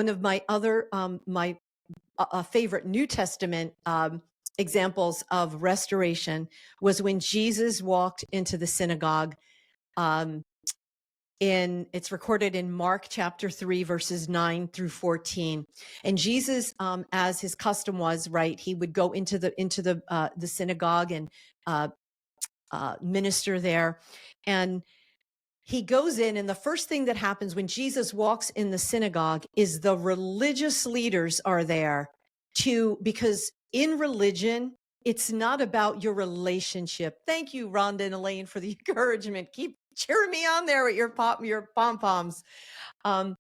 One of my other my favorite New Testament examples of restoration was when Jesus walked into the synagogue. Um, it's recorded in Mark chapter 3, verses 9 through 14. And Jesus, as his custom was, right, he would go into the synagogue and uh, minister there. And he goes in, and the first thing that happens when Jesus walks in the synagogue is the religious leaders are there because in religion, it's not about your relationship. Thank you, Rhonda and Elaine, for the encouragement. Keep cheering me on there with your pom-poms. Um,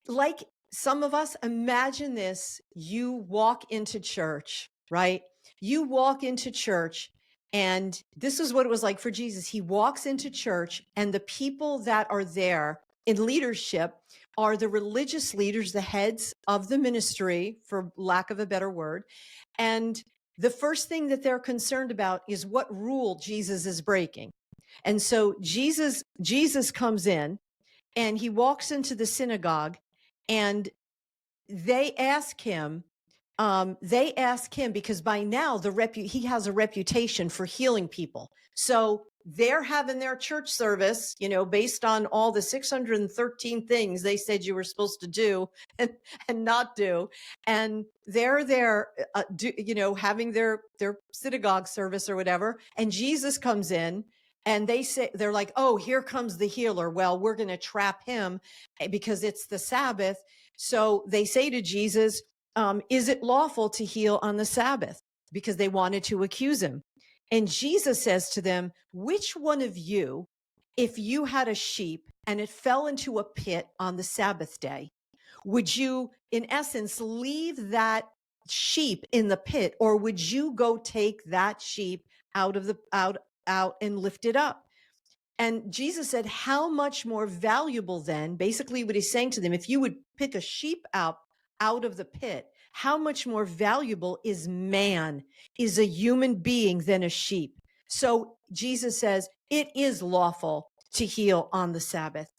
like some of us, imagine this, you walk into church, right? You walk into church, and this is what it was like for Jesus. He walks into church, and the people that are there in leadership are the religious leaders, the heads of the ministry, for lack of a better word. And the first thing that they're concerned about is what rule Jesus is breaking. And so Jesus comes in, and he walks into the synagogue, and they ask him because by now he has a reputation for healing people. So they're having their church service, based on all the 613 things they said you were supposed to do and not do. And they're there, having their synagogue service or whatever. And Jesus comes in, and they're like, oh, here comes the healer. Well, we're going to trap him because it's the Sabbath. So they say to Jesus, is it lawful to heal on the Sabbath? Because they wanted to accuse him. And Jesus says to them, which one of you, if you had a sheep and it fell into a pit on the Sabbath day, would you, in essence, leave that sheep in the pit, or would you go take that sheep out and lift it up? And Jesus said, how much more valuable then, basically what he's saying to them, if you would pick a sheep out of the pit, how much more valuable is a human being than a sheep? So Jesus says, it is lawful to heal on the Sabbath.